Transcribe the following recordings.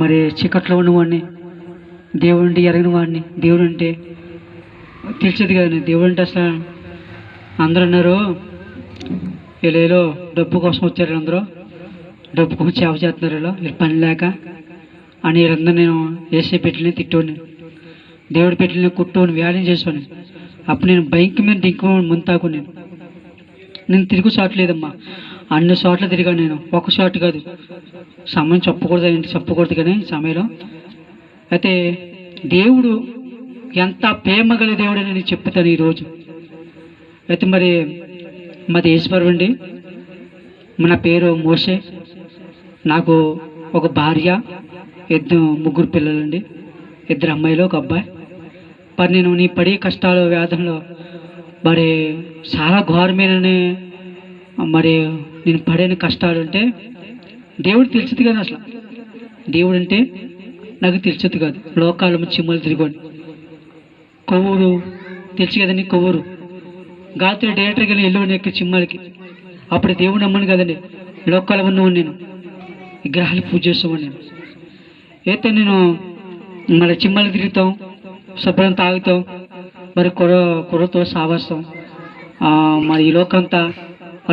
మరి చీకట్లో ఉన్నవాడిని, దేవుడు అంటే ఎరగిన వాడిని, దేవుడు అంటే తెలిసేది కదండి. దేవుడు అంటే అసలు అందరూ అన్నారు, వీళ్ళేదో డబ్బు కోసం వచ్చారు, అందరూ డబ్బు కోసం సేవ చేస్తున్నారు, వీళ్ళు పని లేక అని వీళ్ళందరూ నేను వేసే పెట్టిన తిట్టోని, దేవుడు పెట్టిన కుట్టోని, వ్యాధి చేసేవాడిని. అప్పుడు నేను బైక్ మీద దింకు ముంతాకు నేను తిరుగు షాట్ లేదమ్మా, అన్ని షాట్లు తిరిగాను నేను, ఒక షాట్ కాదు. సమయం చెప్పకూడదు కానీ సమయంలో అయితే దేవుడు ఎంత ప్రేమ గల దేవుడు అని నేను చెప్తాను ఈరోజు. అయితే మరి మాది ఈశ్వరు అండి, మన పేరు మోషే, నాకు ఒక భార్య, ముగ్గురు పిల్లలండి, 2 అమ్మాయిలు, 1 అబ్బాయి. మరి నేను నీ పడే కష్టాలు వ్యాధుల్లో మరి చాలా ఘోరమైనని మరి నేను పడిన కష్టాలు అంటే దేవుడు తెలుసుది కదా. అసలు దేవుడు అంటే నాకు తెలుసుది కాదు. లోకాలు చిమ్మలు తిరిగోండి, కొవ్వూరు తెలుసు కదండి, కొవ్వూరు గాత్రి డైరెక్టర్కి వెళ్ళి వెళ్ళి ఎక్కి చిమ్మలకి. అప్పుడు దేవుడు నమ్మను కదండి, లోకాలు ఉన్నవాడు నేను, విగ్రహాలు పూజ చేసేవాడు నేను. అయితే నేను మరి చిమ్మలు తిరుగుతాం, శుభ్రం తాగుతాం, మరి కుర్రతో సావాస్తాం. మరి ఈ లోకంతా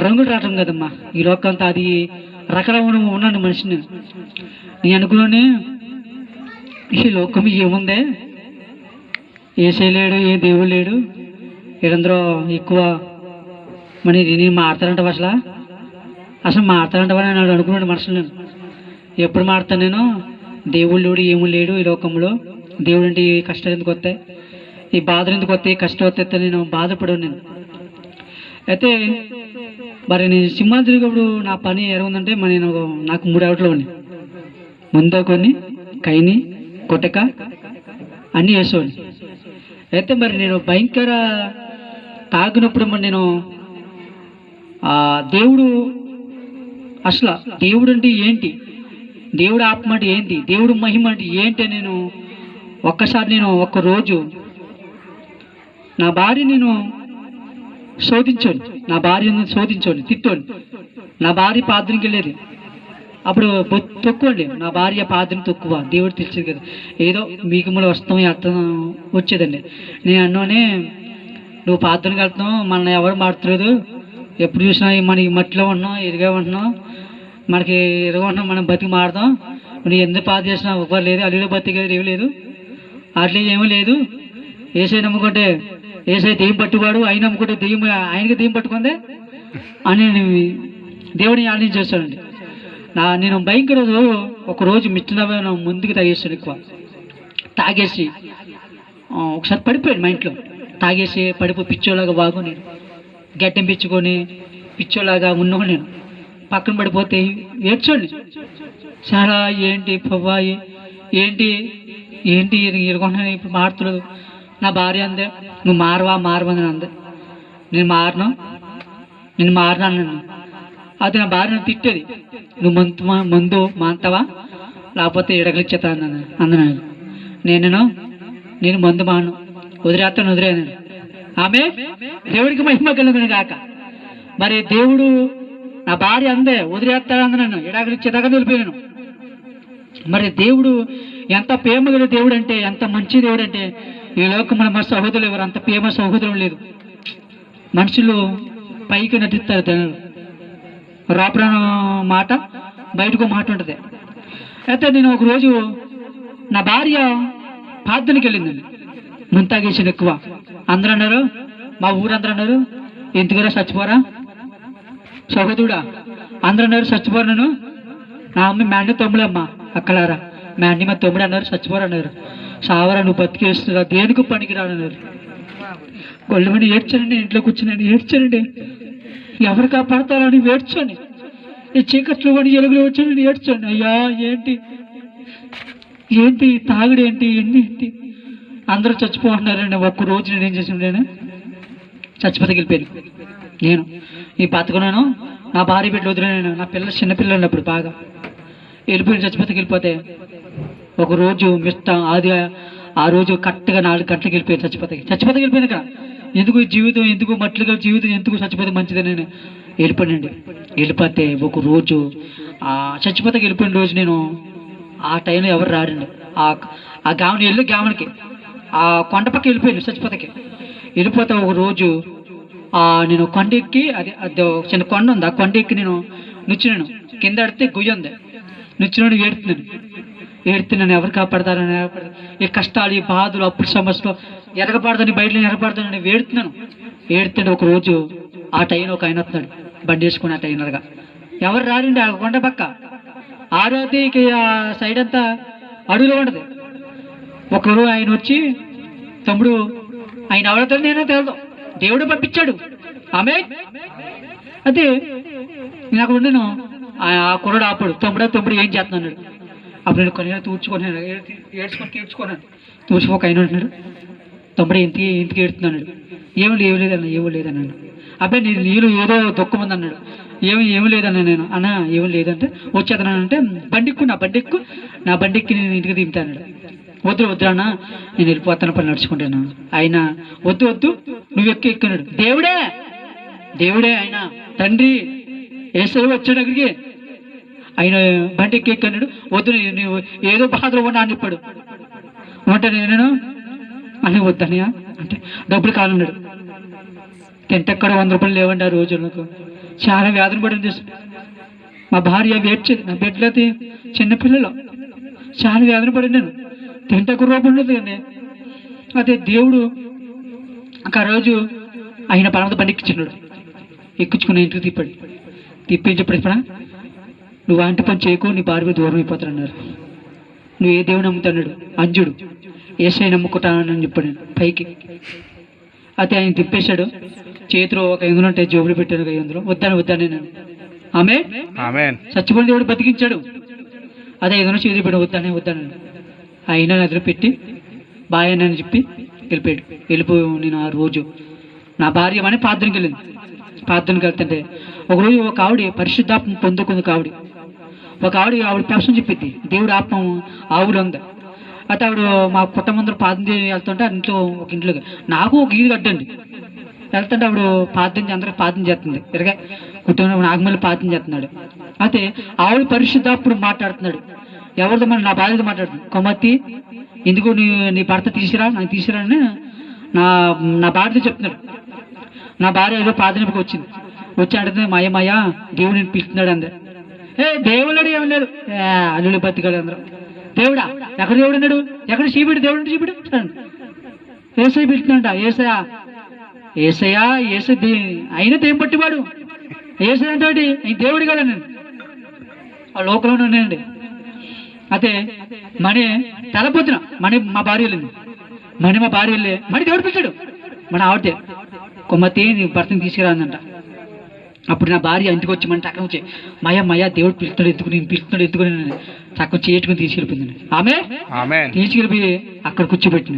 రంగులు రావటం కదమ్మా, ఈ లోకంతా అది రకరకమైన ఉన్నాను మనిషిని. నేను అనుకున్నానే ఈ లోకం ఏముందే, ఏసై లేడు, ఏ దేవుడు లేడు, వీళ్ళందరూ ఎక్కువ మరి నేను మాడతానంటావా, అసలు మాడతానంటావా అని అనుకున్నాను మనసులో. నేను ఎప్పుడు మాడతాను నేను, దేవుడు లేడు, ఏమీ లేడు ఈ లోకంలో, దేవుడు అంటే ఈ కష్టాలు ఎందుకు వస్తాయి, ఈ బాధలు ఎందుకు వస్తాయి, కష్టం వస్తాయి నేను బాధపడను నేను. అయితే మరి నేను సింహాలు తిరిగినప్పుడు నా పని ఎరుగుందంటే మరి నాకు 3 అవుట్లో ఉన్నాయి, ముందో కొన్ని కైని కొట్టక అన్నీ వేసేవాడిని. అయితే మరి నేను భయంకర తాగినప్పుడు మరి నేను దేవుడు అసలు దేవుడు అంటే ఏంటి, దేవుడు ఆత్మ అంటే ఏంటి, దేవుడు మహిమ అంటే ఏంటి అని నేను ఒక్కసారి నేను ఒక్కరోజు నా భార్య నేను శోధించోని, నా భార్యను శోధించోని, తిట్టోని. నా భార్య పాత్రకి వెళ్ళేది, అప్పుడు తొక్కువండి, నా భార్య పాత్రని తొక్కువ, దేవుడు తెలిసేది కదా, ఏదో మీకు మూల వస్తాం అర్థం వచ్చేదండి. నేను అన్నోనే, నువ్వు పాత్రకి వెళ్తున్నావు, మనల్ని ఎవరు మాడుతులేదు, ఎప్పుడు చూసినా మనకి మట్టిలో ఉంటున్నాం, ఇరుగా ఉంటున్నాం, మనకి ఇరుగా ఉంటున్నాం, మనం బతికి మాడదాం, నువ్వు ఎందుకు పాత చేసినా ఎవ్వరు లేదు, అల్లుడు బతికి ఏమీ లేదు, అట్లే ఏమీ లేదు, ఏసై నమ్ముకుంటే ఏసై దెయ్యం పట్టువాడు, ఆయన నమ్ముకుంటే దెయ్యం ఆయనకి దెయ్యం పట్టుకుందే అని దేవుడిని ఆలోచన చేస్తానండి. నేను భయంకర ఒకరోజు మిచ్చన ముందుకు తాగేస్తాను, ఎక్కువ తాగేసి ఒకసారి పడిపోయాడు మా ఇంట్లో, తాగేసి పడిపోయి పిచ్చోలాగా బాగు, నేను గడ్డం పిచ్చుకొని పిచ్చోలాగా ఉన్నాను, నేను పక్కన పడిపోతే ఏడ్చోండి చాలా, ఏంటి పవ్వా ఏంటి ఏంటి ఎరుగుంటున్నాను, ఇప్పుడు మారుతులేదు. నా భార్య అందే, నువ్వు మారవని అందే, నేను మారినాను. అది నా భార్య నన్ను తిట్టేది, నువ్వు మందు మాంతావా లేకపోతే ఎడగలిచ్చేతా అందనాను. నేను మందు మాను, వదిలేస్తాను, వదిలేను ఆమె, దేవుడికి మహిమ కలుగును గాక. మరి దేవుడు నా భార్య అందే వదిలేస్తాడు అందనాను, ఎడగలిచ్చేదాకా నిలిపోయాను. మరి దేవుడు ఎంత ప్రేమ గల దేవుడు అంటే, ఎంత మంచి దేవుడు అంటే, ఈ లోకంలో మన సహోదరులు ఎవరు అంత ప్రేమ సహోదరులు లేదు. మనుషులు పైకి నటిస్తారు, జనాలు రాపడ మాట బయటకు మాట ఉంటుంది. అయితే నేను ఒకరోజు నా భార్య ప్రార్థనకి వెళ్ళిందండి, ముంతాగేసిన ఎక్కువ. అందరూ అన్నారు, మా ఊరందరూ అన్నారు, ఎందుకురా చచ్చిపోరా సహోదరుడా, అందరూ అన్నారు చచ్చిపోరా. నేను నా అమ్మ మ్యాండి తమ్ముడమ్మ అక్కలారా, మ్యాండి మా తమ్ముడు అన్నారు, చచ్చిపోరా అన్నారు. సావరా, నువ్వు బతికేస్తున్నా, దేనికి పనికిరానన్నారు. కొళ్ళమని ఏడ్చానండి, ఇంట్లో కూర్చున్నాను ఏడ్చానండి, ఎవరు కాపాడతారని ఏడ్చాను, ఈ చీకట్లు పడి ఎలుగులు వచ్చానని ఏడ్చాను. అయ్యా ఏంటి తాగుడు ఏంటి, ఏంటి అందరూ చచ్చిపోతున్నారండి. ఒక్కరోజు నేను ఏం చేసాను, నేను చచ్చిపోతే వెళ్ళిపోయాను. నేను ఈ బతకను, నా భార్య బిడ్డలు వదిలేను, నా చిన్నపిల్లలు ఉన్నప్పుడు బాగా వెళ్ళిపోయిన, వెళ్ళిపోతే ఒకరోజు ఆ రోజు కరెక్ట్గా 4 గంటలకు వెళ్ళిపోయాను, చచ్చిపోతే వెళ్ళిపోయింది. ఇక్కడ ఎందుకు జీవితం, ఎందుకు మట్లుగా జీవితం, ఎందుకు చచ్చిపోతే మంచిదని నేను వెళ్ళిపోయానండి. వెళ్ళిపోతే ఒక రోజు చచ్చిపోతే వెళ్ళిపోయిన రోజు నేను ఆ టైంలో ఎవరు రారండి. ఆ ఆ గామని వెళ్ళి గామనికి ఆ కొండ పక్క వెళ్ళిపోయాను చచ్చిపోతాకి. వెళ్ళిపోతా ఒక రోజు నేను కొండ ఎక్కి అది ఒక చిన్న కొండ ఉంది. ఆ కొండ ఎక్కి నేను నుంచున్నాను. కింద ఆడితే గుయ్యి ఉంది. నుంచున్నాను, ఏడుతున్నాను ఎవరు కాపాడతారని. ఈ కష్టాలు, ఈ బాధలు, అప్పుడు సమస్యలు ఎరగబడదని బయటలో ఎరగబడతానని ఏడుతుండే ఒక రోజు ఆ టైం ఒక ఆయన వస్తున్నాడు బండి వేసుకుని. ఆ టైనర్గా ఎవరు రారండి. ఆ కొండ పక్క ఆరోగ్యకి ఆ సైడ్ అంతా అడవిలో ఉండదు. ఒకరు ఆయన వచ్చి, తమ్ముడు ఆయన ఎవరితో నేనో తెలియదు, దేవుడు పంపించాడు ఆమె. అదే నేను అక్కడ ఉండను. ఆ కుర్రాడు ఆపాడు, తమ్ముడు ఏం చేస్తున్నాడు. అప్పుడు నేను కొన్ని తూడ్చుకున్నాను, ఏడ్చుకున్నాను. తూడ్చుకోక ఆయన ఉంటున్నాడు, తమ్ముడు ఇంటికి ఏడుతున్నాడు. ఏమీ లేదన్నాను. అబ్బాయి నీళ్ళు ఏదో దుఃఖం ఉంది అన్నాడు. ఏమి లేదన్నా నేను. అన్న ఏమి లేదంటే వచ్చేదనంటే బండి ఎక్కు నా బండికి నేను ఇంటికి దింపుతాడు. వద్దు అన్న నేను వెళ్ళిపోతాను పని నడుచుకుంటాను. ఆయన వద్దు నువ్వు ఎక్కన్నాడు. దేవుడే ఆయన తండ్రి యేసయ్య వచ్చాడు అక్కడికి. ఆయన బండి ఎక్కన్నాడు. వద్దు నువ్వు ఏదో బాధలో ఉన్నా అని చెప్పాడు. ఉంటాను నేను అని వద్దనయా అంటే డబ్బులు కావాలన్నాడు. తింటక్కడ 100 రూపాయలు లేవండి ఆ రోజు. నాకు చాలా వేదన పడింది. మా భార్య ఏడ్చేది, నా బిడ్డలు అయితే చిన్నపిల్లలు, చాలా వేదన పడింది. నేను తింటకు రూపం ఉండదు అండి. అదే దేవుడు ఆ రోజు ఆయన పరమత బండి ఎక్కించున్నాడు. ఎక్కించుకుని ఇంటికి తిప్పించేప్పుడు ఇప్పుడు నువ్వు అంటి పని చేయకు, నీ భార్య దూరం అయిపోతానన్నారు. నువ్వు ఏ దేవుని నమ్ముతాడు? అంజుడు యేసయ్య నమ్ముకుంటానని చెప్పాడు. నేను పైకి అయితే ఆయన తిప్పేశాడు. చేతిలో ఒక 500 ఉంటాయి, జోబులు పెట్టాను. 500 వద్దాను నేను. ఆమేన్. చచ్చిపోయిన దేవుడు బతికించాడు. అదే 500 చేతులు పెట్టాడు. వద్దాను అయినా నదిలో పెట్టి బాయ్ అని చెప్పి వెళ్ళిపోయి నేను ఆ రోజు నా భార్య అని ప్రార్థనకి వెళ్ళింది. ప్రార్థనకి వెళ్తుంటే ఒకరోజు ఒక ఆవిడ పరిశుద్ధాత్మ పొందుకుంది. ఒక ఆవిడ పెంసం చెప్పిద్ది, దేవుడు ఆత్మ ఆవులు ఉంది. అయితే ఆవిడ మా కుటుంబం అందరూ ప్రార్థన వెళ్తుంటే ఒక ఇంట్లోకి నాకు ఒక ఈది కట్టండి వెళ్తుంటే ఆవిడ అందరికి ప్రార్థన చేస్తుంది. ఇరగా కుటుంబం నాకు మళ్ళీ ప్రార్థన చేస్తున్నాడు. అయితే ఆవిడ పరిశుద్ధాత్ముడు మాట్లాడుతున్నాడు. ఎవరితో నా భార్యతో మాట్లాడుతుంది. కొమ్మత్తి ఎందుకు నీ భర్త నాకు తీసిరా అని నా భార్యతో చెప్తున్నాడు. నా భార్య ఏదో ప్రార్థనకి వచ్చి అడుగుతుంది, మాయ దేవుడు నేను పిలుస్తున్నాడు అందరు. దేవుడు ఏమి లేడు, అల్లుడు బతికాడు అందరూ. దేవుడా ఎక్కడ దేవుడు అన్నాడు? ఎక్కడ చీపిడు దేవుడు చీపిడు ఏసై పిలుస్తున్నాడ. ఏసయ్యా అయినా దేం పట్టివాడు ఏసై అంటే దేవుడు కదా. నేను ఆ లోకంలో ఉన్నానండి. అయితే మణి తెలపోతున్నా మా భార్య వెళ్ళింది. మా భార్య వెళ్ళి దేవుడు పిలిచాడు. మన ఆవిడే కొమ్మతి నీ భర్తని తీసుకురాందంట. అప్పుడు నా భార్య ఇంటికి వచ్చి అక్కడ వచ్చి మయ దేవుడు పిలుస్తున్నాడు ఎందుకు నేను చక్కగా చేట్టుకుని తీసుకెళ్ళిపోయింది. ఆమె తీసుకెళ్ళిపోయి అక్కడ కూర్చోబెట్టిన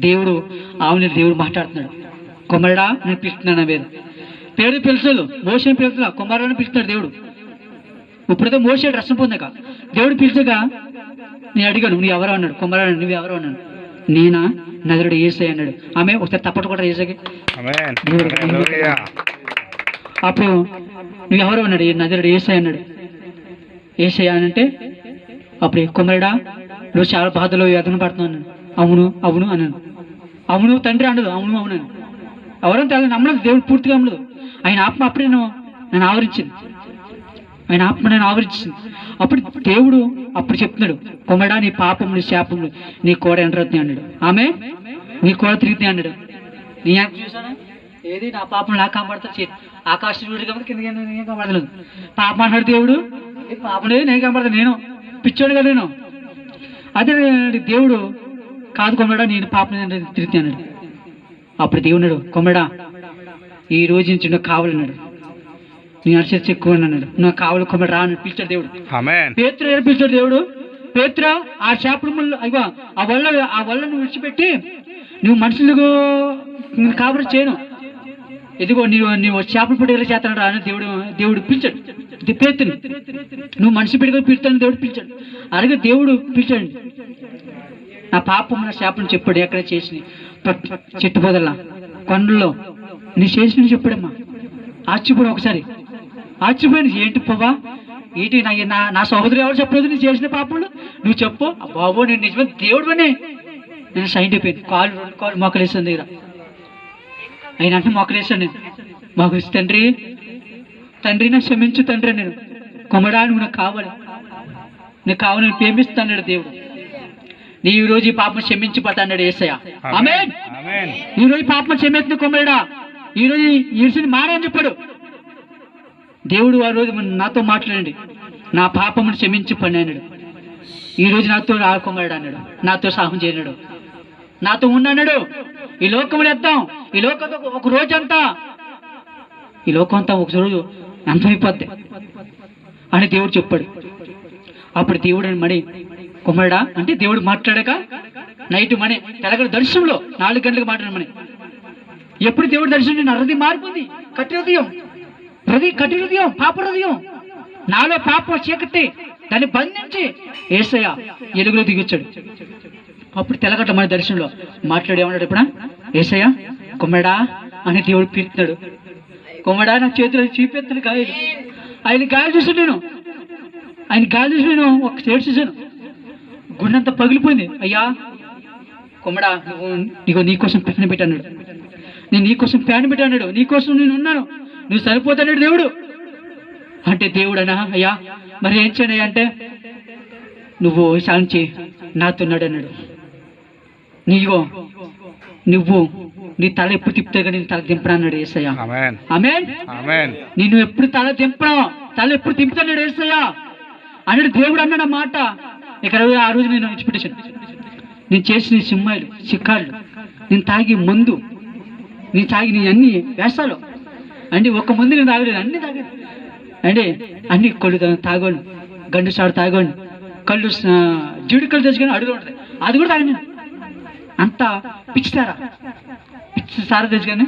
దేవుడు దేవుడు మాట్లాడుతున్నాడు. కుమారుడా నేను పిలుస్తున్నాను మీద పేరు పిలుస్తాడు. మోసేని పిలుస్తున్నా, కుమారుని పిలుస్తున్నాడు దేవుడు. ఇప్పుడైతే మోసే రసం పొందాక దేవుడు పిలిచగా నేను అడిగాను, నువ్వు ఎవరో అన్నాడు. కుమారుడు నువ్వు ఎవరో అన్నాడు. నేనా నజరుడు యేసయ్య అన్నాడు. ఆమె ఒకసారి తప్పట్టు కూడా యేసయ్యకి. అప్పుడు నువ్వు ఎవరో అన్నాడు. నజరుడు యేసయ్య అన్నాడు. యేసయ్య అని అంటే అప్పుడు కుమారుడా నువ్వు చాలా బాధలో వేదన పడుతున్నావు అన్నాడు. అవును అన్నాను. అవును తండ్రి అన్నదు. అవును అని ఎవరైనా తెల్ల నమ్మలేదు. దేవుడు పూర్తిగా నమ్మలేదు. ఆయన ఆత్మ అప్పుడే నేను ఆవరించింది. అప్పుడు దేవుడు అప్పుడు చెప్తున్నాడు, కుమారుడా నీ పాపములు శాపములు నీ కోడ ఎంటవుతున్నాయి అన్నాడు. ఆమె నీ కోడ తిరుగుతున్నాయి అన్నాడు. నీ చూసాను ఏది నా పాపం నాకు కనబడతా. ఆకాశం కాబట్టి కింద నేను కనబడలేదు. పాపం అన్నాడు దేవుడు. పాపం లేదు నేను కనబడతా. నేను పిచ్చోడు కదా నేను. అదే దేవుడు కాదు కుమారుడా నేను పాపం తిరుగుతాయి అన్నాడు. అప్పుడు దేవుడు కుమారుడా ఈ రోజు నుంచి నువ్వు కావాలన్నాడు. నేను అరిచేసి ఎక్కువ అన్నాడు. నువ్వు కావాలి కుమారుడు రా అని పిలిచాడు దేవుడు. పేతురు పిలిచాడు దేవుడు. పేతురా ఆ చేపల ముళ్ళు అయ్యో ఆ వలను విడిచిపెట్టి నువ్వు మనుషులకు కాబట్టి చేయను, ఇదిగో నీవు చేపలు పిడిగలు చేస్తాను రా అని దేవుడు పిలిచాడు. పేతుని నువ్వు మనిషి పిడిగలు పిలుస్తాను దేవుడు పిలిచాడు. అలాగే దేవుడు పిలిచాడు. నా పాపం నా చేపలను చెప్పాడు. ఎక్కడ చేసి చెట్టు పొదల్లా కొండల్లో నీ చేసిన చెప్పాడమ్మా. ఆశ్చర్యపోయాను. ఒకసారి ఆశ్చర్యపోయాను. ఏంటి పోవా ఏంటి నా సహోదరు ఎవరు చెప్పలేదు నువ్వు చేసిన పాపములు, నువ్వు చెప్పు. బాబు నేను నిజమే దేవుడు అని నేను సైంట్ అయిపోయాను. రెండు కాళ్ళు మొక్కలేసాను దగ్గర. ఆయన అంటే మొక్కలేసాను నేను. మాకు తండ్రి నాకు క్షమించు తండ్రి, నేను కొమ్మడా నువ్వు నాకు కావాలి, నీకు కావాలి, నేను ప్రేమిస్తాడు దేవుడు. నీ ఈ రోజు ఈ పాపం క్షమించిపోతాడు యేసయ్య. ఆమేన్. ఈ రోజు పాపం క్షమిస్తుంది కొమ్మడా, ఈ రోజు ఈడ్చిని మారని చెప్పాడు దేవుడు. ఆ రోజు నాతో మాట్లాడండి, నా పాపమును క్షమించిపోండి అన్నాడు. ఈ రోజు నాతో ఆడుకోమన్నాడు అన్నాడు, నాతో సాహం చేయనాడు, నాతో ఉన్నాడు. ఈ లోకములు ఎత్తాం, ఈ లోకంతో ఒక రోజంతా, ఈ లోకం అంతా ఒక రోజు అంతమైపోద్ది అని దేవుడు చెప్పాడు. అప్పుడు దేవుడు అని మణి కుమ్మడా అంటే దేవుడు మాట్లాడాక నైట్ మణి తెలగడ దర్శనంలో 4 గంటలకు మాట్లాడమని. ఎప్పుడు దేవుడు దర్శనం నా హృదయం మారిపోయింది. కఠిన హృదయం, పాప హృదయం, నాలో పాప చీకటి, దాన్ని బంధించి యేసయ్య ఎలుగులో దిగొచ్చాడు. అప్పుడు తెలగట్ల మన దర్శనంలో మాట్లాడి ఏమన్నాడు, ఇప్పుడు యేసయ్య కొమ్మడా అని దేవుడు పిలుస్తున్నాడు. కొమ్మడా నా చేతిలో చూపెత్తాను గాయాలు, ఆయన గాయాలు చూసాను నేను, ఒక స్టేట్ చూశాను, గుండెంతా పగిలిపోయింది. అయ్యా కొమ్మడా నువ్వు నీకోసం ప్యాన్ పెట్టాడు, నేను నీకోసం ప్యాన్ పెట్టాడు, నీకోసం నేను ఉన్నాను, నువ్వు సరిపోతాడు దేవుడు అంటే. దేవుడు అన్నా అయ్యా మరి ఏం చేయను అంటే, నువ్వు శాంతి నాతోన్నాడు అన్నాడు. నువ్వు నీ తల ఎప్పుడు తిప్పుతా కానీ తల దింపడా అన్నాడు యేసయ్య. ఆమేన్. నేను ఎప్పుడు తల ఎప్పుడు తిప్పుతాడు యేసయ్య అన్నాడు దేవుడు అన్నాడు ఆ మాట. ఇక్కడ ఆ రోజు నేను విడిచిపెట్టేశాను. నేను చేసిన సింహాయిలు చిక్కాళ్ళు, నేను తాగి మందు, నేను తాగి నీ అన్ని వేస్తాలు అండి. ఒక మందు నేను తాగలేదు, అన్ని తాగాను అండి. అన్ని కళ్ళు తాగోండి, గండు సాడు తాగోండి, కళ్ళు జీడికలు తెచ్చుకొని అడుగు ఉంటుంది, అది కూడా తాగాను. అంత పిచ్చి సారా తెచ్చుకొని.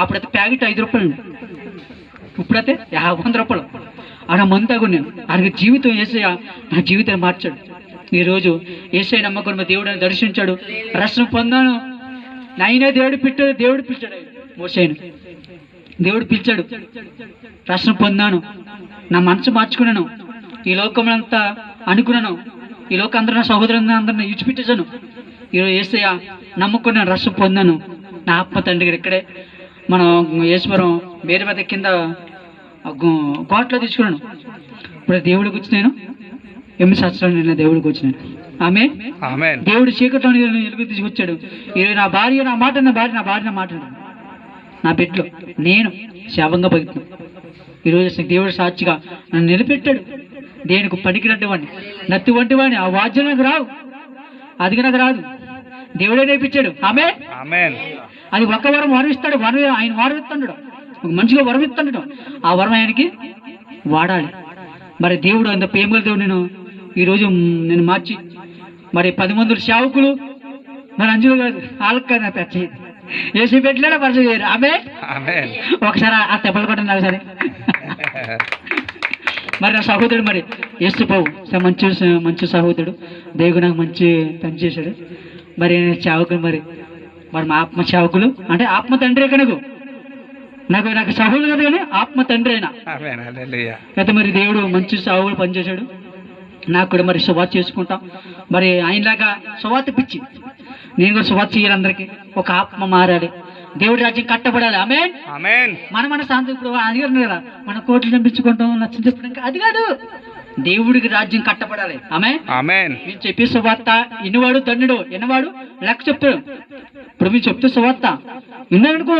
అప్పుడైతే ప్యాకెట్ 5 రూపాయలు, ఇప్పుడైతే 100 రూపాయలు. ఆడ మందు తాగు నేను. ఆయన జీవితం యేసయ్య నా జీవితాన్ని మార్చాడు. ఈరోజు యేసయ్య నమ్మకం దేవుడిని దర్శించాడు, రక్షణ పొందాను. నాయనే దేవుడు పిలిచాడు మోషేను, దేవుడు పిలిచాడు, రక్షణ పొందాను, నా మనసు మార్చుకున్నాను. ఈ లోకమంతా అనుకున్నాను, ఈ లోకం అందరూ నా సహోదరుని అందరిని విడిచిపెట్టేశాను. ఈరోజు యేసయ్య నమ్ముకున్నాను, రక్షణ పొందాను. నా ఆత్మ తండ్రి గారు ఇక్కడే మనం ఈశ్వరం వేరే మీద కింద కోట్లో తీసుకున్నాను. ఇప్పుడు దేవుడికి వచ్చి నేను 8 సంవత్సరాలు నిన్న దేవుడికి వచ్చినాను. ఆమేన్. దేవుడు చీకట్లో ఎలుగు తీసుకొచ్చాడు. ఈరోజు నా భార్య నా మాట, నా మాట, నా బిడ్డలో నేను శాపంగా బతుకుతున్నాను. ఈరోజు దేవుడు సాక్షిగా నన్ను నిలబెట్టాడు. దేనికి పనికినట్టు వాడిని, నత్తి వంటి వాడిని. ఆ వాద్యం నాకు రావు, అది నాకు రాదు, దేవుడే నేర్పించాడు. ఆమేన్. అది ఒక్క వరం ఇస్తాడు, ఆయన వరం ఇస్తాడు, ఒక మనిషిగా వరం ఇస్తాడు. ఆ వరం ఆయనకి వాడాలి. మరి దేవుడు అంత ప్రేమల దేవుడు ఈరోజు నేను మార్చి మరి 10 మంది సేవకులు మరి అంజులు కాదు వాళ్ళకి కాదు, నా పెద్ద ఏసీ పెట్టలేడా పరిచయం చేయరు. ఆమేన్. ఒకసారి ఆ తెప్పలు కొట్టండి సరే. మరి నా సహోదరుడు మరి యేసుబాబు మంచి సహోదరుడు, దేవుడు నాకు మంచి పని చేశాడు. మరి సేవకులు మరి మా ఆత్మ సేవకులు అంటే ఆత్మ తండ్రి నాకు సహోదరులు కదా కానీ ఆత్మ తండ్రి అయినా అయితే మరి దేవుడు మంచి సేవకులు పనిచేశాడు. నాకు కూడా మరి సువార్త చేసుకుంటాం. మరి ఆయనలాగా సువార్త పిచ్చి నేను కూడా సువార్త చేయాలి. అందరికీ ఒక ఆత్మ మారాలి, దేవుడి రాజ్యం కట్టబడాలి. ఆమేన్. మన శాంతి ఇప్పుడు అడిగారు కదా, మన కోట్లు చంపించుకుంటాం, నచ్చని చెప్పడం అది కాదు, దేవుడికి రాజ్యం కట్టబడాలి. ఆమేన్. మీరు చెప్పే సువార్త ఇన్నవాడు దండుడు, ఎన్నవాడు లెక్క చెప్తాడు. ఇప్పుడు మీరు చెప్తే సువార్త విన్నాడనుకో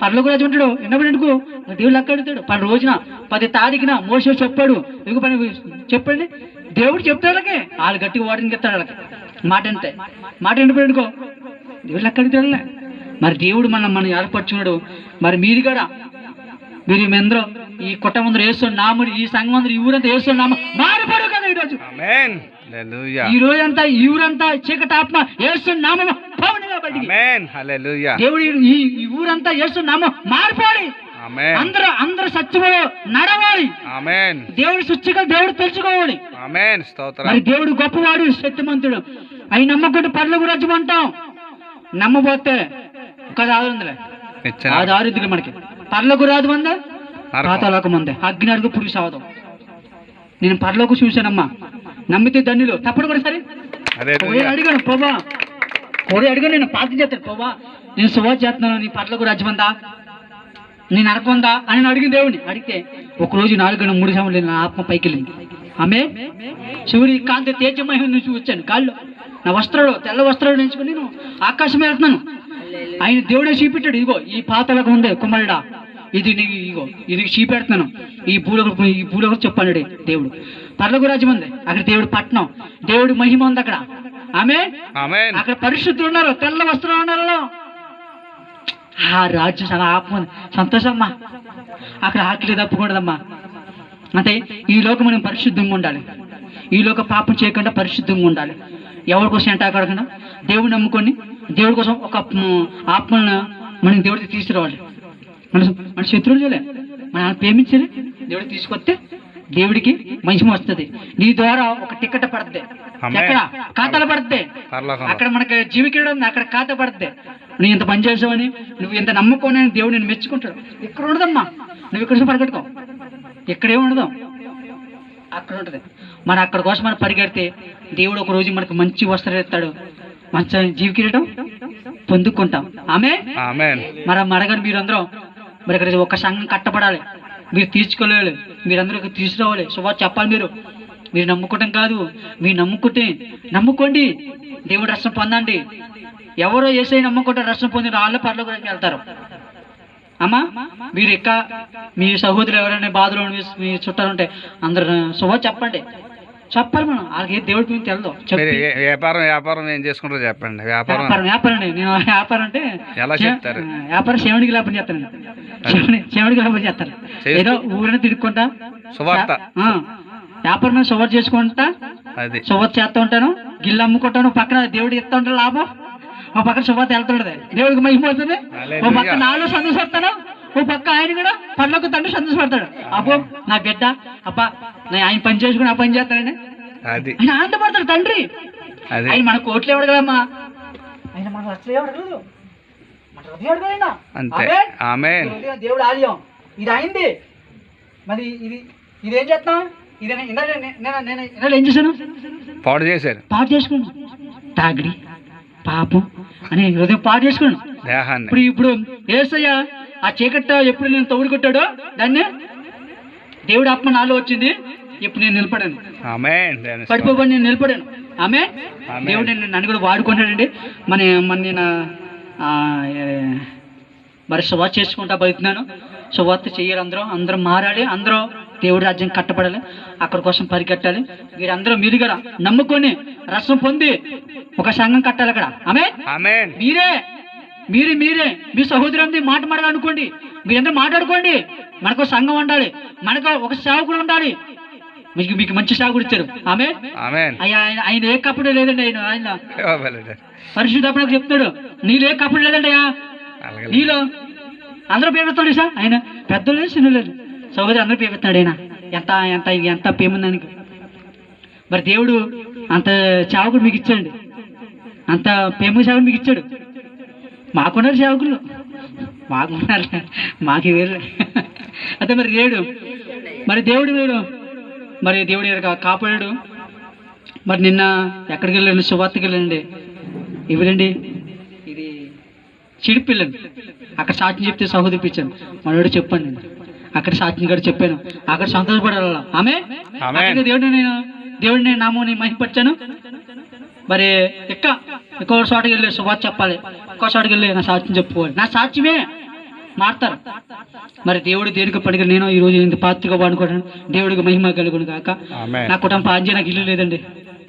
పర్లోకి రాజు ఉంటాడు, ఎన్నవాడు అనుకో దేవుడు లెక్క అడుగుతాడు. 10 రోజున 10 తారీఖున మోసే చెప్పాడు, ఇక పని చెప్పండి దేవుడు చెప్తాడు. వాళ్ళు గట్టిగా వాటిని చెప్తాడు, వాళ్ళకి మాట ఎండిపోయి అనుకో దేవుడు లెక్క అడుగుతాడులే. మరి దేవుడు మనం ఏర్పరచుకున్నాడు. మరి మీరు కూడా మీరు మేందరూ ఈ కుటుంబంలో వేస్తున్న నాముడు, ఈ సంఘం అందరూ ఈ ఊరంతా వేస్తున్న నామ మారిపోడు కదా ఈరోజు. ఈ రోజంతా ఈ ఊరంతా చీకటి ఆత్మ వేస్తున్న నామం పౌనిగా బయటికి. దేవుడు ఈ ఊరంతా వేస్తున్న నామం మారిపోవాలి. అందరూ సత్యములో నడవాలి. దేవుడు శుచిగా దేవుడు తెలుసుకోవాలి. మరి దేవుడు గొప్పవాడు, శక్తిమంతుడు. అవి నమ్మకుంటే పర్లోకి రాజ్యం అంటాం. నమ్మబోతే ఒక దారుందిలే, ఆ దారుద్ది మనకి పర్లోకి రాదు మందే, పాతాళకు మందే, అగ్ని అడుగు పురుగు సావదాం. నేను పరలోకి చూశానమ్మా, నమ్మితే ధన్యులు. తప్పడు కూడా సరే అడిగాను ప్రభా, అడిగాను, నేను ప్రార్థన చేస్తాను ప్రభా, నేను సువార్త చేస్తున్నాను, నీ పరలోక రాజ్యం ఉందా, నీ నరకం ఉందా అని అడిగింది దేవుడిని. అడిగితే ఒకరోజు 4 గంటల 3 సంవత్సరాలు నా ఆత్మ పైకి వెళ్ళింది. ఆమె శివుని కాంతి తేజమహిమ నుంచి వచ్చాను. కాళ్ళు నా వస్త్రాలు తెల్ల వస్త్రాలు నేర్చుకుని నేను ఆకాశం వెళ్తున్నాను. ఆయన దేవుడే చూపెట్టాడు, ఇదిగో ఈ పాతలకు ఉండే కుమారుడా, ఇది నీకు, ఇగో ఇది చూపెడుతున్నాను, ఈ భూలోకం చెప్పాడు దేవుడు. పరలోక రాజ్యం ఉంది, అక్కడ దేవుడు పట్టణం, దేవుడి మహిమ ఉంది అక్కడ. ఆమె అక్కడ పరిశుద్ధులు ఉన్నారు, తెల్ల వస్త్రాలు ఉన్నారు. ఆ రాజ్యం చాలా ఆత్మ సంతోషమ్మా. అక్కడ ఆకలి తప్పకూడదమ్మా. అంటే ఈ లోకం మనం పరిశుద్ధంగా ఉండాలి, ఈ లోక పాపం చేయకుండా పరిశుద్ధంగా ఉండాలి. ఎవరి కోసం అంటే అక్కడకుండా దేవుడిని నమ్ముకొని దేవుడి కోసం ఒక ఆత్మలను మనం దేవుడికి తీసుకురావాలి. మన శత్రువులు చేయలే, మన ప్రేమించాలి, దేవుడికి తీసుకొస్తే దేవుడికి మహిమ వస్తుంది. నీ ద్వారా ఒక టికెట్ పడుతుంది, ఎక్కడ ఖాతాలు పడుతుంది, అక్కడ మనకి జీవికీడం ఉంది, అక్కడ ఖాతా పడుతుంది. నువ్వు ఇంత పని చేసావని, నువ్వు ఇంత నమ్మకం అని దేవుడు నేను మెచ్చుకుంటాడు. ఇక్కడ ఉండదమ్మా, నువ్వు ఇక్కడ పరిగెట్టుకో, ఇక్కడే ఉండదు, అక్కడ ఉంటుంది. మరి అక్కడ కోసం మనం పరిగెడితే దేవుడు ఒక రోజు మనకు మంచి వస్త్రం ఇస్తాడు, మంచి జీవికీయడం పొందుకుంటాం. ఆమె మరి అడగండి మీరందరూ, మరి ఇక్కడ ఒక సంఘం కట్టబడాలి, మీరు తీర్చుకోలేవాలి, మీరందరూ తీసుకురావాలి, సువార్త చెప్పాలి. మీరు నమ్ముకోవటం కాదు, మీరు నమ్ముకోండి, దేవుడు రక్షణ పొందండి. ఎవరో ఏసై నమ్ముకుంటారు, రక్షణ పొంది వాళ్ళ పరలోక రాజ్యం వెళ్తారు. అమ్మా మీరు మీ సహోదరులు ఎవరైనా బాధలో మీ చుట్టాలు ఉంటే అందరు సువార్త చెప్పండి, చెప్పాలి. మనం వాళ్ళకి దేవుడి గురించి తెలదు. వ్యాపారం ఏం చేసుకుంటారో చెప్పండి. వ్యాపారం నేను వ్యాపారం అంటే ఎలా చెప్తారు? వ్యాపారం శివుడికి లాభం చేస్తాను, శివుడికి లాభం చేస్తాను. ఏదో ఊరిని తిడుక్కుంటా వ్యాపారం మీద సువార్త చేసుకుంటా, సువార్త చేస్తూ ఉంటాను, గిల్లు అమ్ముకుంటాను, పక్కన దేవుడికి ఇస్తూ ఉంటాను లాభం, ఓ పక్కన సువార్త వెళ్తుంటది, దేవుడికి మహిమ అవుతుంది. ఓ పక్క నాలో సంతోషపడతాను, ఓ పక్క ఆయన కూడా పనులకు తండ్రి సంతోషపడతాడు. అబ్బో నా బిడ్డ, అబ్బా ఆయన పని చేసుకుని ఆ పని చేస్తాడని ఆయన ఆనందపడతాడు తండ్రి. ఆయన మన కోట్లు ఇవ్వడు కదమ్మా, ఆయన మన లక్షలు ఇవ్వడగలదు, మన హృదయం అడగలైనా దేవుడు ఆలయం ఇది అయింది. మరి ఇదేం చేస్తాం, ఇది నేను ఏం చేశాను, పాడు చేసుకున్నాను, తాగిడి పాపం అని హృదయం పాడు చేసుకున్నాను. ఇప్పుడు యేసయ్య ఆ చీకట్ట ఎప్పుడు నేను తౌడు కొట్టాడో దాన్ని దేవుడు ఆత్మ నాలో వచ్చింది, ఇప్పుడు నేను నిలబడాను, పడిపోబడి నేను నిలబడాను. ఆమె దేవుడు నన్ను కూడా వాడుకుంటాడండి. నేను మరి సువార్త చేసుకుంటా బతుకున్నాను. సువార్త చేయాలి, అందరూ మారాలి, అందరూ దేవుడి రాజ్యం కట్టబడాలి, అక్కడి కోసం పరిగెట్టాలి. మీరందరూ మీరు కూడా నమ్ముకొని రసం పొంది ఒక సంఘం కట్టాలి అక్కడ. ఆమె మీరే మీ సహోదరుని మాట్లాడాలనుకోండి, మీరందరూ మాట్లాడుకోండి. మనకు సంఘం ఉండాలి, మనకు ఒక సేవకుడు ఉండాలి, మీకు మంచి సేవకుడు ఇచ్చారు. ఆమె ఆయన ఏ కప్పుడు లేదండి, ఆయన పరిశుద్ధాత్మ చెప్తాడు, నీలో ఏ కప్పుడు లేదండి అయ్యా, నీలో అందరూ పేపెత్తాడు సార్. ఆయన పెద్దలు లేదు చిన్న లేదు సహోదరు అందరూ పేపెత్తాడు. ఆయన ఎంత పేముందానికి. మరి దేవుడు అంత సేవకుడు మీకు ఇచ్చాడు, అంత పేమ సేవకుడు మీకు ఇచ్చాడు. మాకున్నారు సేవకులు, మాకున్నారు, మాకు వేరు. అయితే మరి దేవుడు కాపాడాడు. మరి నిన్న ఎక్కడికి వెళ్ళండి, శుభార్తకి వెళ్ళండి, ఇవ్వరండి, ఇది చిడిపి వెళ్ళండి, అక్కడ సాక్షి చెప్తే సహోదరి ఇచ్చాను, మనోడు చెప్పండి, అక్కడ సాక్షిని కూడా చెప్పాను, అక్కడ సంతోషపడాల. ఆమె దేవుడిని నామని మహిమపరిచాను. మరి ఎక్కువ చోటకి వెళ్ళి శుభార్త చెప్పాలి, ఎక్కువ చోటకి వెళ్ళి నా సాక్ష్యం చెప్పుకోవాలి, నా సాక్ష్యమే మారుతారు. మరి దేవుడు దేనికి పడిగా నేను ఈరోజు ఇంత పాత్రగా వాడుకోవడం, దేవుడికి మహిమ కలుగును కాక. నా కుటుంబం ఆజ్ఞ నాకు ఇల్లు లేదండి,